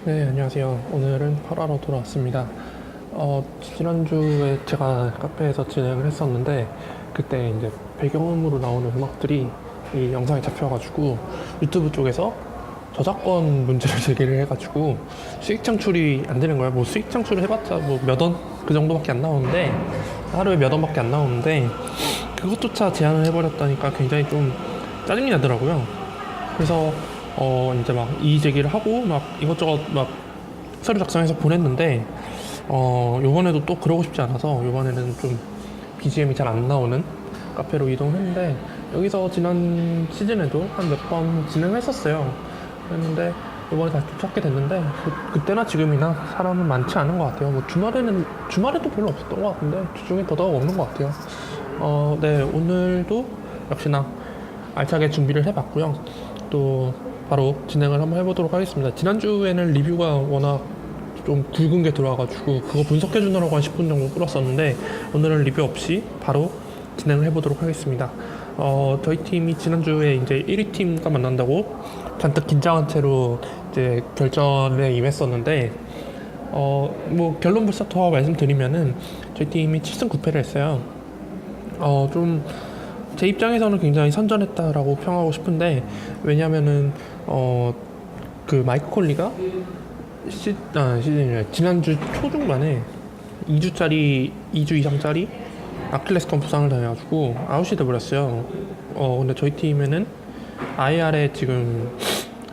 네, 안녕하세요. 오늘은 8화로 돌아왔습니다. 지난주에 제가 카페에서 진행을 했었는데, 그때 이제 배경음으로 나오는 음악들이 이 영상에 잡혀가지고 유튜브 쪽에서 저작권 문제를 제기를 해가지고 수익 창출이 안 되는 거예요. 뭐 수익 창출을 해봤자 뭐 몇 원? 그 정도밖에 안 나오는데, 하루에 몇 원밖에 안 나오는데, 그것조차 제한을 해버렸다니까 굉장히 좀 짜증이 나더라고요. 그래서 이제 막 이의 제기를 하고 막 이것저것 막 서류 작성해서 보냈는데 요번에도 또 그러고 싶지 않아서 요번에는 좀 BGM이 잘 안 나오는 카페로 이동했는데, 여기서 지난 시즌에도 한 몇 번 진행했었어요. 그랬는데 이번에 다시 또 찾게 됐는데, 그때나 지금이나 사람은 많지 않은 것 같아요. 뭐 주말에도 별로 없었던 것 같은데 주중에 더더욱 없는 것 같아요. 네, 오늘도 역시나 알차게 준비를 해봤고요. 또 바로 진행을 한번 해보도록 하겠습니다. 지난주에는 리뷰가 워낙 좀 굵은 게 들어와가지고 그거 분석해주느라고 한 10분 정도 끌었었는데, 오늘은 리뷰 없이 바로 진행을 해보도록 하겠습니다. 저희 팀이 지난주에 이제 1위 팀과 만난다고 잔뜩 긴장한 채로 이제 결전에 임했었는데, 뭐 결론부터 말씀드리면은 저희 팀이 7승 9패를 했어요. 좀 제 입장에서는 굉장히 선전했다라고 평하고 싶은데, 왜냐면은 그 마이크 콜리가 시즌이 지난주 초중반에 2주 이상짜리 아킬레스건 부상을 당해가지고 아웃이 돼버렸어요. 근데 저희 팀에는 IR에 지금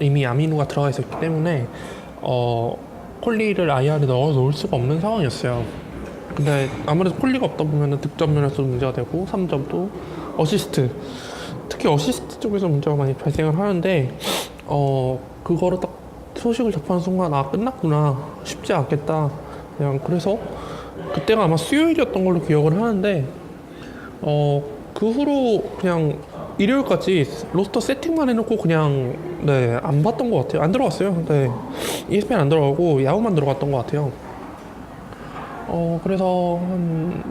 이미 아미노가 들어가 있었기 때문에 콜리를 IR에 넣어 놓을 수가 없는 상황이었어요. 근데 아무래도 콜리가 없다 보면은 득점 면에서도 문제가 되고 3점도 어시스트, 특히 어시스트 쪽에서 문제가 많이 발생을 하는데, 그거를 딱 소식을 접하는 순간 끝났구나, 쉽지 않겠다, 그냥. 그래서 그때가 아마 수요일이었던 걸로 기억을 하는데, 그 후로 그냥 일요일까지 로스터 세팅만 해놓고 그냥, 네, 안 봤던 것 같아요. 안 들어갔어요. 네, ESPN 안 들어가고 야구만 들어갔던 것 같아요. 그래서 한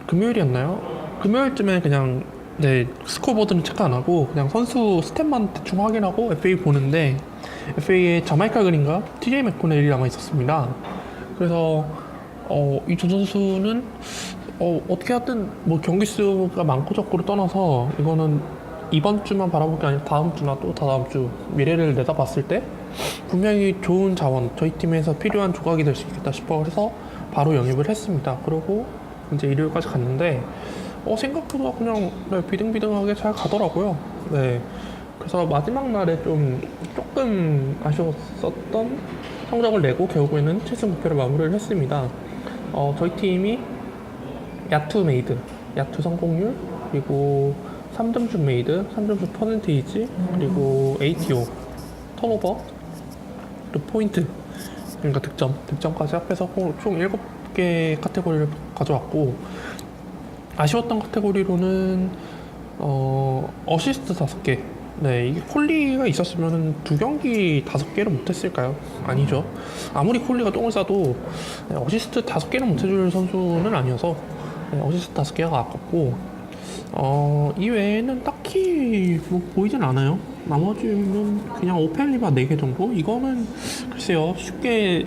금요일이었나요? 금요일쯤에 그냥, 네, 스코어보드는 체크 안 하고 그냥 선수 스탯만 대충 확인하고 FA 보는데, FA에 자마이카 그린과 TJ 맥코넬이 남아 있었습니다. 그래서 이 두 선수는 어떻게 하든 뭐 경기 수가 많고 적고를 떠나서 이거는 이번 주만 바라볼 게 아니라 다음 주나 또 다다음 주 미래를 내다봤을 때 분명히 좋은 자원, 저희 팀에서 필요한 조각이 될 수 있겠다 싶어 해서 바로 영입을 했습니다. 그리고 이제 일요일까지 갔는데 생각보다 그냥, 네, 비등비등하게 잘 가더라고요. 네. 그래서 마지막 날에 조금 아쉬웠었던 성적을 내고 결국에는 7승 9패를 마무리를 했습니다. 저희 팀이 야투 메이드, 야투 성공률, 그리고 3점슛 메이드, 3점슛 퍼센테이지, 그리고 ATO, 턴오버, 그리고 포인트, 그러니까 득점까지 합해서 총 7개 카테고리를 가져왔고, 아쉬웠던 카테고리로는 어시스트 5개. 네, 이게 콜리가 있었으면 두 경기 5개를 못했을까요? 아니죠. 아무리 콜리가 똥을 싸도 어시스트 5개를 못해줄 선수는 아니어서, 네, 어시스트 5개가 아깝고, 이 외에는 딱히 뭐 보이진 않아요. 나머지는 그냥 오펠리바 4개 정도? 이거는 글쎄요, 쉽게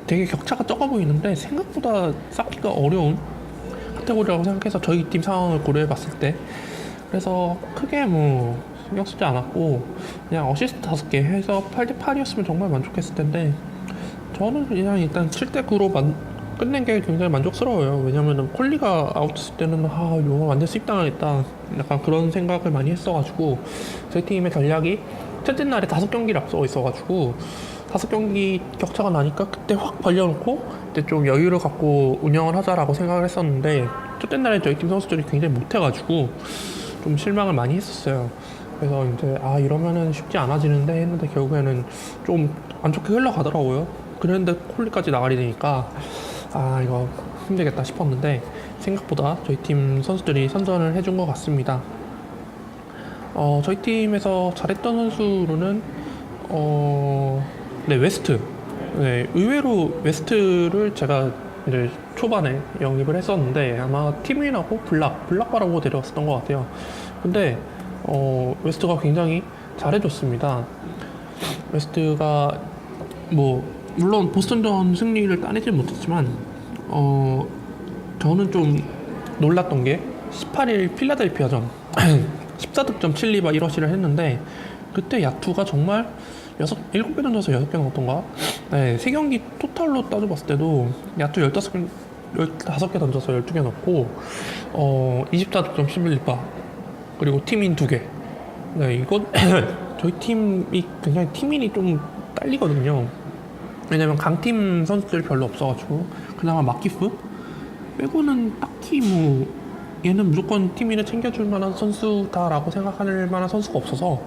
되게 격차가 적어 보이는데 생각보다 쌓기가 어려운 카테고리라고 생각해서 저희 팀 상황을 고려해 봤을 때, 그래서 크게 뭐 신경 쓰지 않았고 그냥 어시스트 5개 해서 8대 8이었으면 정말 만족했을 텐데, 저는 그냥 일단 7대 9로 끝낸 게 굉장히 만족스러워요. 왜냐면은 콜리가 아웃했을 때는 이거 완전 수입당하겠다, 약간 그런 생각을 많이 했어가지고, 저희 팀의 전략이 첫째 날에 5경기를 앞서고 있어가지고 5경기 격차가 나니까 그때 확 벌려놓고 그때 좀 여유를 갖고 운영을 하자라고 생각을 했었는데, 첫째 날에 저희 팀 선수들이 굉장히 못해가지고 좀 실망을 많이 했었어요. 그래서 이제 이러면은 쉽지 않아지는데 했는데 결국에는 좀 안 좋게 흘러가더라고요. 그랬는데 콜리까지 나가리 되니까 이거 힘들겠다 싶었는데, 생각보다 저희 팀 선수들이 선전을 해준 것 같습니다. 저희 팀에서 잘했던 선수로는 네, 웨스트. 네, 의외로 웨스트를 제가 이제 초반에 영입을 했었는데 아마 팀윈하고 블락바라고 데려왔었던 것 같아요. 근데 웨스트가 굉장히 잘해줬습니다. 웨스트가 뭐 물론 보스턴전 승리를 따내지 못했지만 저는 좀 놀랐던 게 18일 필라델피아전 14득점 7리바 1어시를 했는데 그때 야투가 정말 7개 던져서 6개 넣었던가? 네, 3경기 토탈로 따져봤을 때도 야투 15개 던져서 12개 넣고 24득점 11리바 그리고 팀인 2개. 네, 이건 저희 팀이 굉장히 팀인이 좀 딸리거든요. 왜냐면 강팀 선수들이 별로 없어가지고 그나마 마키프 빼고는 딱히 뭐 얘는 무조건 팀인을 챙겨줄 만한 선수다라고 생각할 만한 선수가 없어서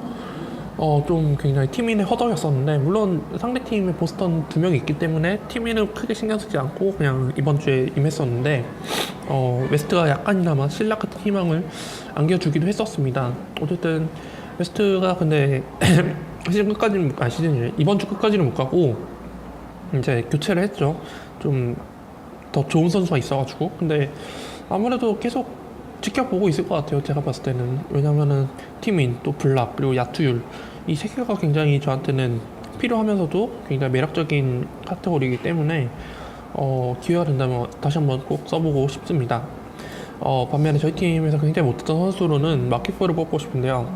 좀 굉장히 팀인의 허덕이었었는데 물론 상대팀에 보스턴 2명이 있기 때문에 팀인을 크게 신경 쓰지 않고 그냥 이번 주에 임했었는데 웨스트가 약간이나마 신락 같은 희망을 안겨주기도 했었습니다. 어쨌든 웨스트가 근데 시즌 끝까지는 시즌이래 이번 주 끝까지는 못 가고 이제 교체를 했죠. 좀 더 좋은 선수가 있어가지고 근데 아무래도 계속 지켜보고 있을 것 같아요. 제가 봤을 때는 왜냐면은 팀인 또 블락 그리고 야투율 이 세 개가 굉장히 저한테는 필요하면서도 굉장히 매력적인 카테고리이기 때문에 기회가 된다면 다시 한번 꼭 써보고 싶습니다. 반면에 저희 팀에서 굉장히 못했던 선수로는 마키프를 뽑고 싶은데요.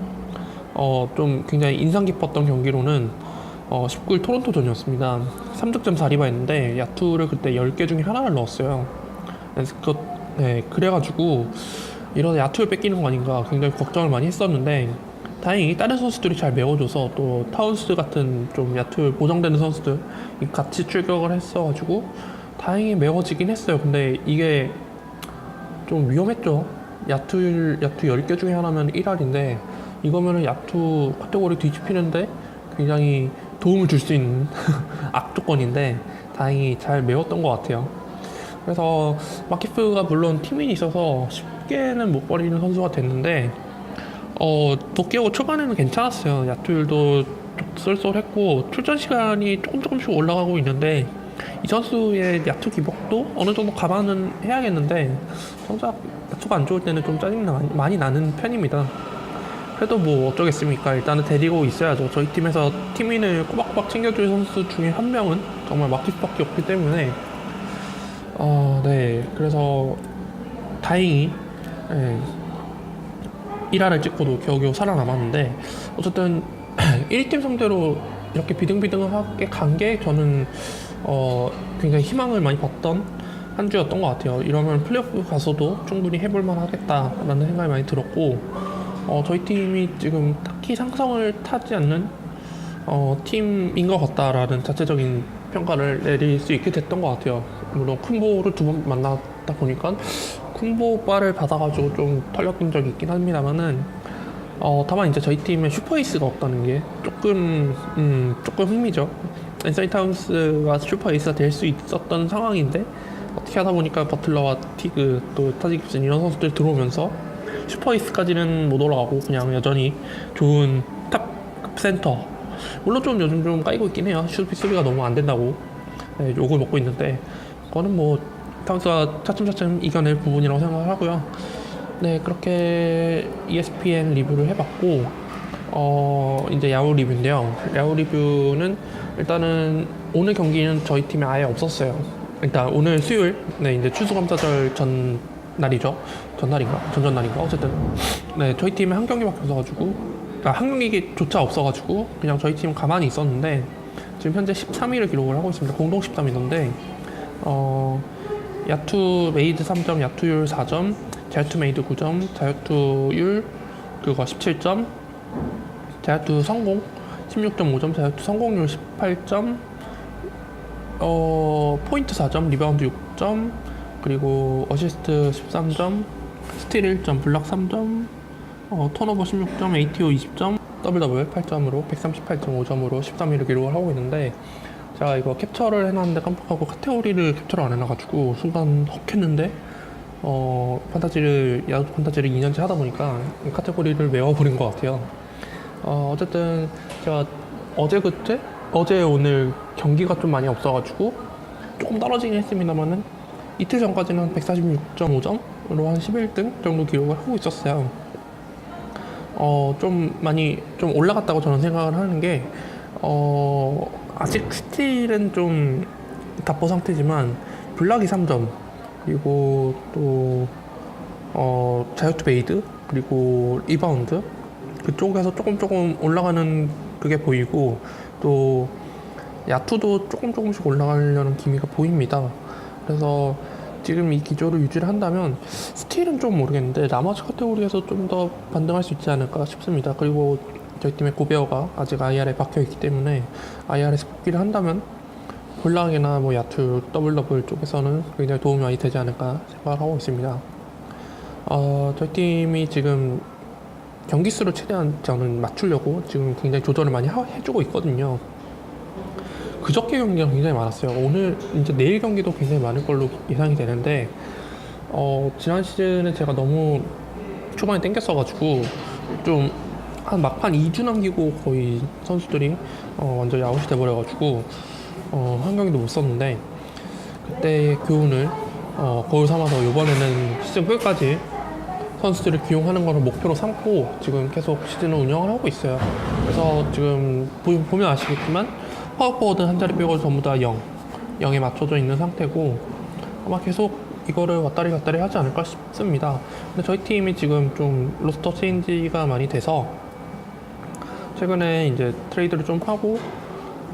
좀 굉장히 인상 깊었던 경기로는 19일 토론토전이었습니다. 3득점 4리바였는데 야투를 그때 10개 중에 하나를 넣었어요. 그래가지고 이런 야투를 뺏기는 거 아닌가 굉장히 걱정을 많이 했었는데 다행히 다른 선수들이 잘 메워줘서 또 타운스 같은 좀 야투 보정되는 선수들 같이 출격을 했어가지고 다행히 메워지긴 했어요. 근데 이게 좀 위험했죠. 야투 10개 중에 하나면 1할인데 이거면은 야투 카테고리 뒤집히는데 굉장히 도움을 줄 수 있는 악조건인데 다행히 잘 메웠던 것 같아요. 그래서 마키프가 물론 팀인이 있어서 쉽게는 못 버리는 선수가 됐는데 복귀하고 초반에는 괜찮았어요. 야투율도 쏠쏠했고 출전 시간이 조금씩 올라가고 있는데 이 선수의 야투 기복도 어느 정도 감안은 해야겠는데 정작 야투가 안 좋을 때는 좀 짜증이 많이 나는 편입니다. 그래도 뭐 어쩌겠습니까. 일단은 데리고 있어야죠. 저희 팀에서 팀인을 꼬박꼬박 챙겨줄 선수 중에 한 명은 정말 마키프밖에 없기 때문에 네. 그래서 다행히 1화를 찍고도 겨우겨우 살아남았는데 어쨌든 1팀 상대로 이렇게 비등비등하게 간 게 저는 굉장히 희망을 많이 봤던 한 주였던 것 같아요. 이러면 플레이오프 가서도 충분히 해볼만 하겠다라는 생각이 많이 들었고 저희 팀이 지금 딱히 상성을 타지 않는 팀인 것 같다라는 자체적인 평가를 내릴 수 있게 됐던 것 같아요. 물론 쿤보를 2번 만났다 보니까 쿤보 바를 받아가지고 좀 털렸던 적이 있긴 합니다만은 다만 이제 저희 팀에 슈퍼에이스가 없다는 게 조금 흥미죠. 앤서니 타운스가 슈퍼에이스가 될 수 있었던 상황인데 어떻게 하다 보니까 버틀러와 티그 또 타지 깁슨 이런 선수들 들어오면서 슈퍼에이스까지는 못 올라가고 그냥 여전히 좋은 탑급 센터 물론 좀 요즘 좀 까이고 있긴 해요. 수비가 너무 안 된다고 욕을 먹고 있는데 그거는 뭐 타운스가 차츰차츰 이겨낼 부분이라고 생각을 하고요. 네, 그렇게 ESPN 리뷰를 해봤고 이제 야후 리뷰인데요. 야후 리뷰는 일단은 오늘 경기는 저희 팀에 아예 없었어요. 일단 오늘 수요일 이제 추수감사절 전날이죠. 전전날인가 어쨌든 네, 저희 팀에 한 경기밖에 없어가지고 한 경기조차 없어가지고 그냥 저희 팀 가만히 있었는데 지금 현재 13위를 기록을 하고 있습니다. 공동 13위인데 야투 메이드 3점, 야투율 4점, 자유투 메이드 9점, 자유투율 그거 17점, 자유투 성공 16.5점, 자유투 성공률 18점, 포인트 4점, 리바운드 6점, 그리고 어시스트 13점, 스틸 1점, 블락 3점, 턴오버 16점, ATO 20점, 더블 8점으로 138.5점으로 13위를 기록을 하고 있는데 제가 이거 캡처를 해놨는데 깜빡하고 카테고리를 캡처를 안 해놔가지고 순간 헉했는데 야구 판타지를 2년째 하다 보니까 카테고리를 외워버린 것 같아요. 어쨌든 제가 어제 오늘 경기가 좀 많이 없어가지고 조금 떨어지긴 했습니다만은 이틀 전까지는 146.5점으로 한 11등 정도 기록을 하고 있었어요. 좀 많이 좀 올라갔다고 저는 생각을 하는 게 아직 스틸은 좀 답보 상태지만 블락이 3점, 그리고 또 자유투 메이드, 그리고 리바운드 그쪽에서 조금 올라가는 그게 보이고, 또 야투도 조금씩 올라가려는 기미가 보입니다. 그래서 지금 이 기조를 유지를 한다면 스틸은 좀 모르겠는데 나머지 카테고리에서 좀 더 반등할 수 있지 않을까 싶습니다. 그리고 저희 팀의 고베어가 아직 IR에 박혀있기 때문에 IR에서 복귀를 한다면 블락이나 뭐 야투, 더블 쪽에서는 굉장히 도움이 많이 되지 않을까 생각을 하고 있습니다. 저희 팀이 지금 경기 수를 최대한 저는 맞추려고 지금 굉장히 조절을 많이 해주고 있거든요. 그저께 경기가 굉장히 많았어요. 오늘 이제 내일 경기도 굉장히 많을 걸로 예상이 되는데, 지난 시즌에 제가 너무 초반에 땡겼어가지고 좀 한 막판 2주 남기고 거의 선수들이 완전히 아웃이 돼버려가지고 한 경기도 못 썼는데, 그때의 교훈을 거울 삼아서 이번에는 시즌 끝까지 선수들을 기용하는 것을 목표로 삼고 지금 계속 시즌을 운영을 하고 있어요. 그래서 지금 보면 아시겠지만 파워포워드 한 자리 빼고 전부 다 0에 맞춰져 있는 상태고, 아마 계속 이거를 왔다리 갔다리 하지 않을까 싶습니다. 근데 저희 팀이 지금 좀 로스터 체인지가 많이 돼서 최근에 이제 트레이드를 좀 하고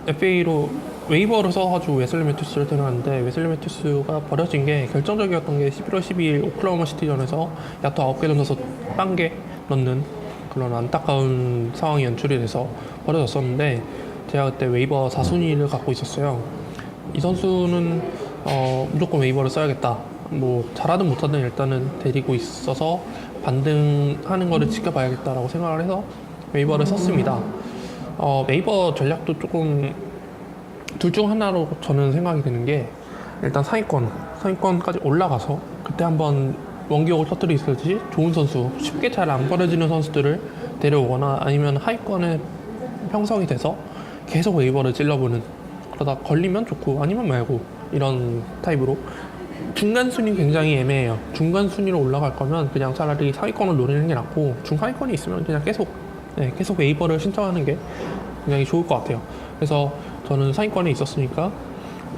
FA로 웨이버를 써가지고 웨슬리 매튜스를 데려왔는데, 웨슬리 매튜스가 버려진 게 결정적이었던 게 11월 12일 오클라호마 시티전에서 야투 9개 던져서 1개 넣는 그런 안타까운 상황이 연출이 돼서 버려졌었는데, 제가 그때 웨이버 4순위를 갖고 있었어요. 이 선수는 무조건 웨이버를 써야겠다, 뭐 잘하든 못하든 일단은 데리고 있어서 반등하는 거를 지켜봐야겠다라고 생각을 해서 웨이버를 썼습니다. 웨이버 전략도 조금 둘 중 하나로 저는 생각이 드는 게, 일단 상위권까지 올라가서 그때 한번 원기옥을 터뜨리듯이 좋은 선수, 쉽게 잘 안 버려지는 선수들을 데려오거나, 아니면 하위권에 형성이 돼서 계속 웨이버를 찔러보는, 그러다 걸리면 좋고 아니면 말고, 이런 타입으로. 중간 순위 굉장히 애매해요. 중간 순위로 올라갈 거면 그냥 차라리 상위권을 노리는 게 낫고, 중하위권이 있으면 그냥 계속 웨이버를 신청하는 게 굉장히 좋을 것 같아요. 그래서 저는 상위권에 있었으니까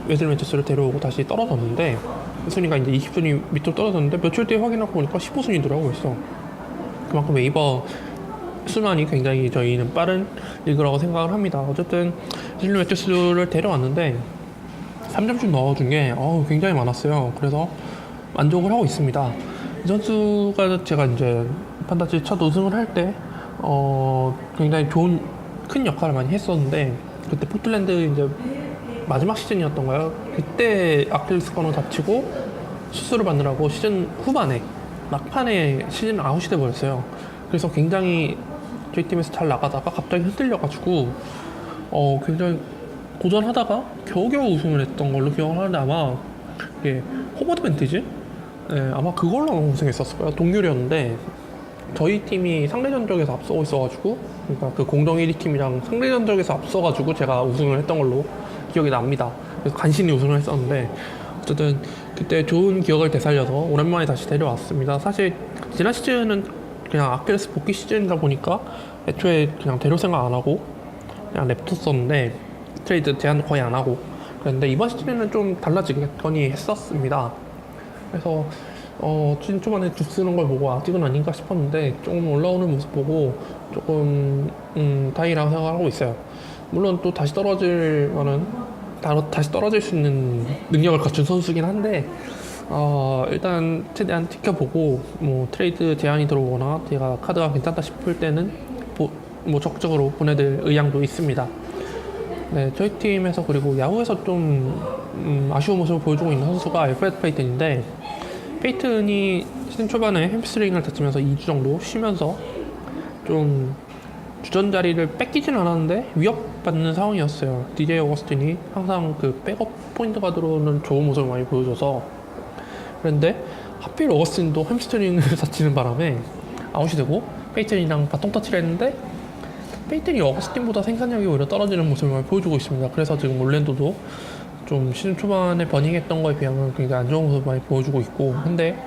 웨슬리 매튜스를 데려오고 다시 떨어졌는데, 순위가 이제 20순위 밑으로 떨어졌는데 며칠 뒤에 확인하고 보니까 15순위더라고요. 그래서 그만큼 웨이버 순환이 굉장히 저희는 빠른 리그라고 생각을 합니다. 어쨌든 웨슬리 매튜스를 데려왔는데 3점슛 넣어준 게 굉장히 많았어요. 그래서 만족을 하고 있습니다. 이 선수가 제가 이제 판타지 첫 우승을 할 때 굉장히 큰 역할을 많이 했었는데, 그때 포틀랜드 이제 마지막 시즌이었던가요? 그때 아킬레스건을 다치고 수술을 받느라고 시즌 후반에 막판에 시즌 아웃이 돼버렸어요. 그래서 굉장히 저희 팀에서 잘 나가다가 갑자기 흔들려가지고 굉장히 고전하다가 겨우겨우 우승을 했던 걸로 기억을 하는데, 아마 이게 홈어드 밴티지? 네, 아마 그걸로 우승했었을 거예요. 동률이었는데 저희 팀이 상대 전적에서 앞서고 있어가지고, 그러니까 그 공동 1위 팀이랑 상대 전적에서 앞서가지고 제가 우승을 했던 걸로 기억이 납니다. 그래서 간신히 우승을 했었는데, 어쨌든 그때 좋은 기억을 되살려서 오랜만에 다시 데려왔습니다. 사실 지난 시즌은 그냥 아킬레스 복귀 시즌이다 보니까 애초에 그냥 데려올 생각 안 하고 그냥 냅뒀었는데, 트레이드 제한 거의 안 하고 그랬는데, 이번 시즌에는 좀 달라지겠거니 했었습니다. 그래서 시즌 초반에 주 쓰는 걸 보고 아직은 아닌가 싶었는데, 조금 올라오는 모습 보고 조금 다행이라고 생각하고 있어요. 물론 또 다시 떨어질 수 있는 능력을 갖춘 선수긴 한데, 일단 최대한 지켜보고, 뭐 트레이드 제한이 들어오거나 제가 카드가 괜찮다 싶을 때는 뭐 적극적으로 보내들 의향도 있습니다. 네, 저희 팀에서 그리고 야구에서 좀 아쉬운 모습을 보여주고 있는 선수가 알프레드 페이튼인데, 페이튼이 시즌 초반에 햄스트링을 다치면서 2주 정도 쉬면서 좀 주전 자리를 뺏기진 않았는데 위협받는 상황이었어요. DJ 어거스틴이 항상 그 백업 포인트 가드로는 좋은 모습을 많이 보여줘서. 그런데 하필 어거스틴도 햄스트링을 다치는 바람에 아웃이 되고 페이튼이랑 바통 터치를 했는데, 페이튼이 어거스틴보다 생산력이 오히려 떨어지는 모습을 많이 보여주고 있습니다. 그래서 지금 올랜도도 좀 시즌 초반에 버닝했던 거에 비하면 굉장히 안 좋은 모습을 많이 보여주고 있고, 근데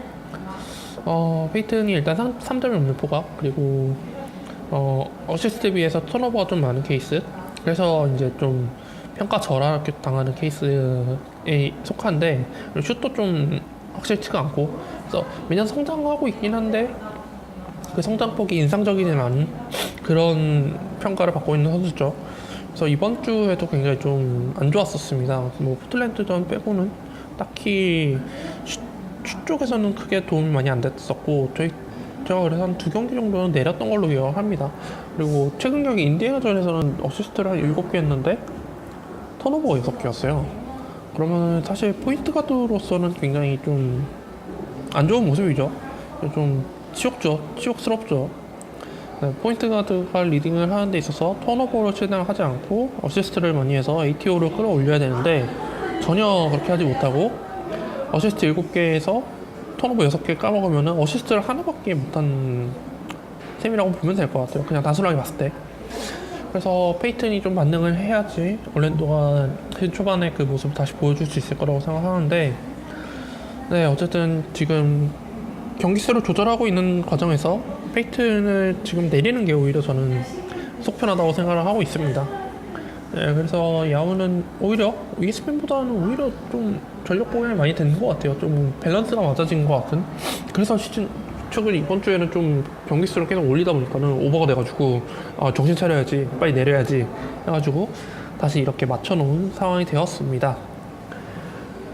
페이튼이 일단 3점이 없는 포각, 그리고 어시스트에 비해서 턴오버가 좀 많은 케이스, 그래서 이제 좀 평가 절하당하는 케이스에 속한데 슛도 좀 확실치가 않고 그래서 매년 성장하고 있긴 한데 그 성장폭이 인상적이진 않은 그런 평가를 받고 있는 선수죠. 그래서 이번 주에도 굉장히 좀 안 좋았었습니다. 뭐 포틀랜드전 빼고는 딱히 슛 쪽에서는 크게 도움이 많이 안 됐었고 제가 그래서 한 2경기 정도는 내렸던 걸로 기억합니다. 그리고 최근 경기 인디애나전에서는 어시스트를 한 7개 했는데 턴오버가 6개였어요. 그러면 사실 포인트 가드로서는 굉장히 좀 안 좋은 모습이죠. 좀 치욕스럽죠. 네, 포인트 가드가 리딩을 하는 데 있어서 턴오버를 최대한 하지 않고 어시스트를 많이 해서 ATO를 끌어올려야 되는데 전혀 그렇게 하지 못하고 어시스트 7개에서 턴오버 6개 까먹으면 어시스트를 하나밖에 못한 셈이라고 보면 될 것 같아요. 그냥 단순하게 봤을 때. 그래서 페이튼이 좀 반등을 해야지 orlando가 시즌 초반에 그 모습을 다시 보여줄 수 있을 거라고 생각하는데 네, 어쨌든 지금 경기 수를 조절하고 있는 과정에서 페이튼을 지금 내리는 게 오히려 저는 속편하다고 생각을 하고 있습니다. 네, 그래서 야구는 오히려 ESPN보다는 오히려 좀 전력 보강이 많이 되는 것 같아요. 좀 밸런스가 맞아진 것 같은. 그래서 최근 이번 주에는 좀 경기 수를 계속 올리다 보니까는 오버가 돼가지고 정신 차려야지, 빨리 내려야지 해가지고 다시 이렇게 맞춰놓은 상황이 되었습니다.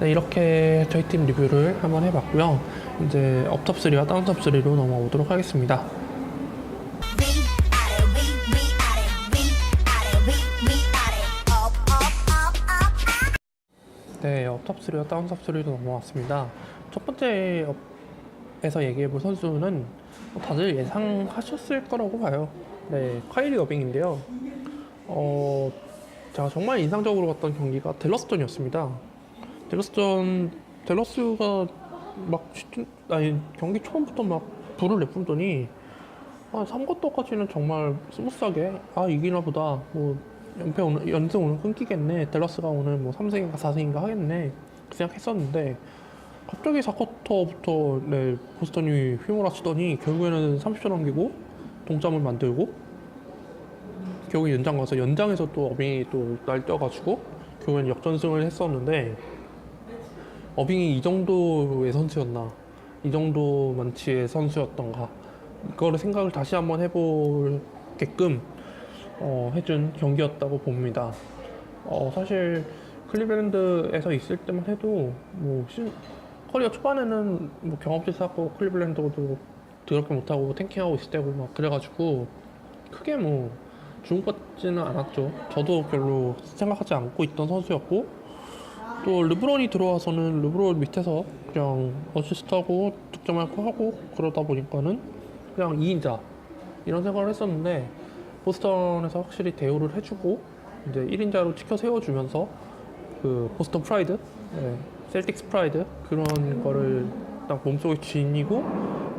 네, 이렇게 저희 팀 리뷰를 한번 해봤고요. 이제 업탑 3와 다운탑 3로 넘어오도록 하겠습니다. 네, 업탑 3와 다운탑 3로 넘어왔습니다. 첫 번째 업에서 얘기해볼 선수는 다들 예상하셨을 거라고 봐요. 네, 카이리 어빙인데요. 제가 정말 인상적으로 봤던 경기가 댈러스전이었습니다. 댈러스가 막 경기 초반부터 막 불을 내뿜더니 3쿼터까지는 정말 스무스하게 이기나 보다 뭐 연승 오늘 끊기겠네, 댈러스가 오늘 뭐 3승인가 4승인가 하겠네 그 생각했었는데 갑자기 4쿼터부터 네, 보스턴이 휘몰아치더니 결국에는 30초 남기고 동점을 만들고 결국에 연장 가서 연장에서 또 어빙이 또 날뛰어가지고 결국에는 역전승을 했었는데 어빙이 이 정도의 선수였나, 이 정도 만치의 선수였던가, 이거를 생각을 다시 한번 해보게끔 해준 경기였다고 봅니다. 사실 클리블랜드에서 있을 때만 해도 뭐 커리어 초반에는 뭐 경험치 쌓고 클리블랜드도 더럽게 못하고 탱킹하고 있을 때고 막 그래가지고 크게 뭐 주목받지는 않았죠. 저도 별로 생각하지 않고 있던 선수였고, 또 르브론이 들어와서는 르브론 밑에서 그냥 어시스트하고 득점하고 하고 그러다 보니까는 그냥 2인자 이런 생각을 했었는데 보스턴에서 확실히 대우를 해주고 이제 1인자로 치켜 세워주면서 그 보스턴 프라이드, 네, 셀틱스 프라이드 그런 거를 딱 몸속에 지니고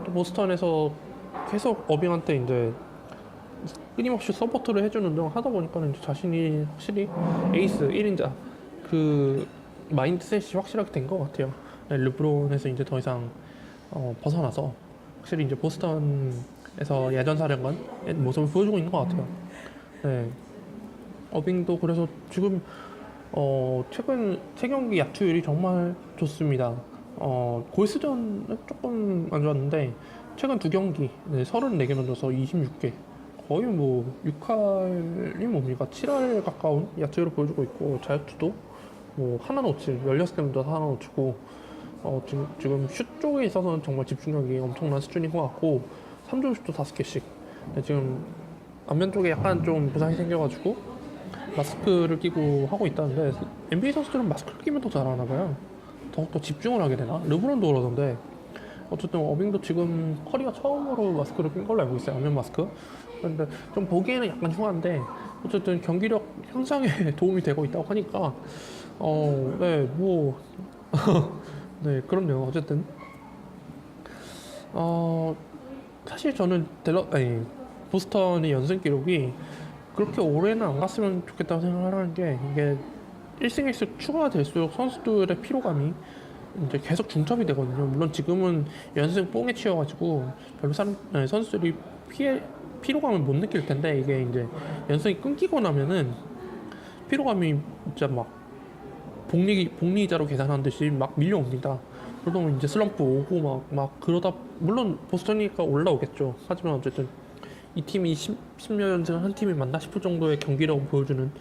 또 보스턴에서 계속 어빙한테 이제 끊임없이 서포트를 해주는 등 하다 보니까는 이제 자신이 확실히 에이스 1인자 그 마인드셋이 확실하게 된 것 같아요. 네, 르브론에서 이제 더 이상 벗어나서 확실히 이제 보스턴에서 야전 사령관 모습을 보여주고 있는 것 같아요. 네, 어빙도 그래서 지금 최근 3경기 야투율이 정말 좋습니다. 골스전은 조금 안 좋았는데 최근 2경기 34개 던져서 26개, 거의 뭐 6할이 뭡니까 7할 가까운 야투율을 보여주고 있고 자유투도 뭐 하나 놓칠 16개 던져서 하나 놓치고 지금 슛 쪽에 있어서는 정말 집중력이 엄청난 수준인 것 같고 3점 슛도 5개씩. 지금 안면 쪽에 약간 좀 부상이 생겨가지고 마스크를 끼고 하고 있다는데 NBA 선수들은 마스크를 끼면 더 잘하나 봐요. 더욱더 집중을 하게 되나? 르브론도 그러던데 어쨌든 어빙도 지금 커리어 처음으로 마스크를 낀 걸로 알고 있어요. 안면 마스크. 근데 좀 보기에는 약간 흉한데 어쨌든 경기력 향상에 도움이 되고 있다고 하니까 네, 뭐 네, 그렇네요. 어쨌든 사실 저는 보스턴의 연승 기록이 그렇게 오래는 안 갔으면 좋겠다고 생각을 하는 게, 이게 1승 1승 추가가 될수록 선수들의 피로감이 이제 계속 중첩이 되거든요. 물론 지금은 연승 뽕에 치여가지고 별로 선수들이 피로감을 못 느낄 텐데, 이게 이제 연승이 끊기고 나면은 피로감이 진짜 막 복리자로 계산한 듯이 막 밀려옵니다. 그러다 보면 이제 슬럼프 오고 막 그러다, 물론 보스턴이니까 올라오겠죠. 하지만 어쨌든 이 팀이 10년 연승 한 팀이 맞나 싶을 정도의 경기력을 보여주는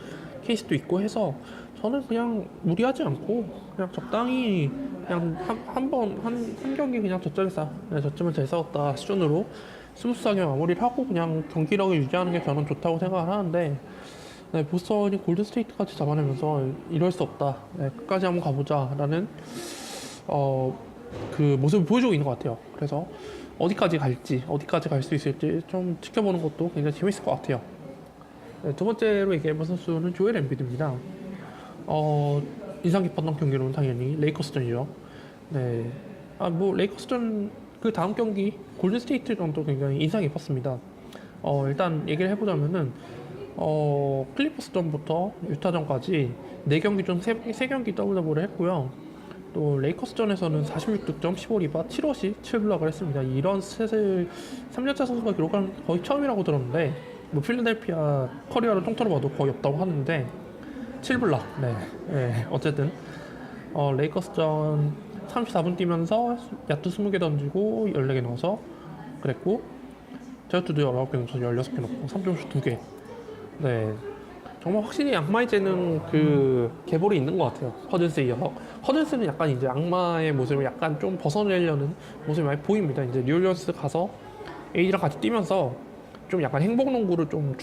케이스도 있고 해서 저는 그냥 무리하지 않고 그냥 적당히 그냥 한 경기 그냥 저점을 잘 싸웠다 수준으로 스무스하게 마무리를 하고 그냥 경기력을 유지하는 게 저는 좋다고 생각을 하는데, 네, 보스턴이 골든스테이트까지 잡아내면서 이럴 수 없다, 네, 끝까지 한번 가보자라는 그 모습을 보여주고 있는 것 같아요. 그래서 어디까지 갈 수 있을지 좀 지켜보는 것도 굉장히 재밌을 것 같아요. 네, 두 번째로 얘기해볼 선수는 조엘 엠비드입니다. 인상 깊었던 경기로는 당연히 레이커스전이죠. 네, 뭐 레이커스전 그 다음 경기 골든스테이트전도 굉장히 인상 깊었습니다. 일단 얘기를 해보자면은 클리퍼스전부터 유타전까지 4경기 중 3경기 더블 더블을 했고요. 또 레이커스전에서는 46득점, 15리바, 7어시, 7블락을 했습니다. 이런 스탯을 3년차 선수가 기록한 거의 처음이라고 들었는데, 뭐 필라델피아 커리어를 통틀어 봐도 거의 없다고 하는데 7블락. 네, 어쨌든 레이커스전 34분 뛰면서 야투 20개 던지고 14개 넣어서 그랬고, 제어투도 19개 넣어서 16개 넣고 3점슛 2개. 네, 정말 확실히 악마의 재능 그 계보이 있는 것 같아요. 커즌스에 이어서. 커즌스는 약간 이제 악마의 모습을 약간 좀 벗어내려는 모습이 많이 보입니다. 이제 뉴올리언스 가서 AD랑 같이 뛰면서 좀 약간 행복농구를 좀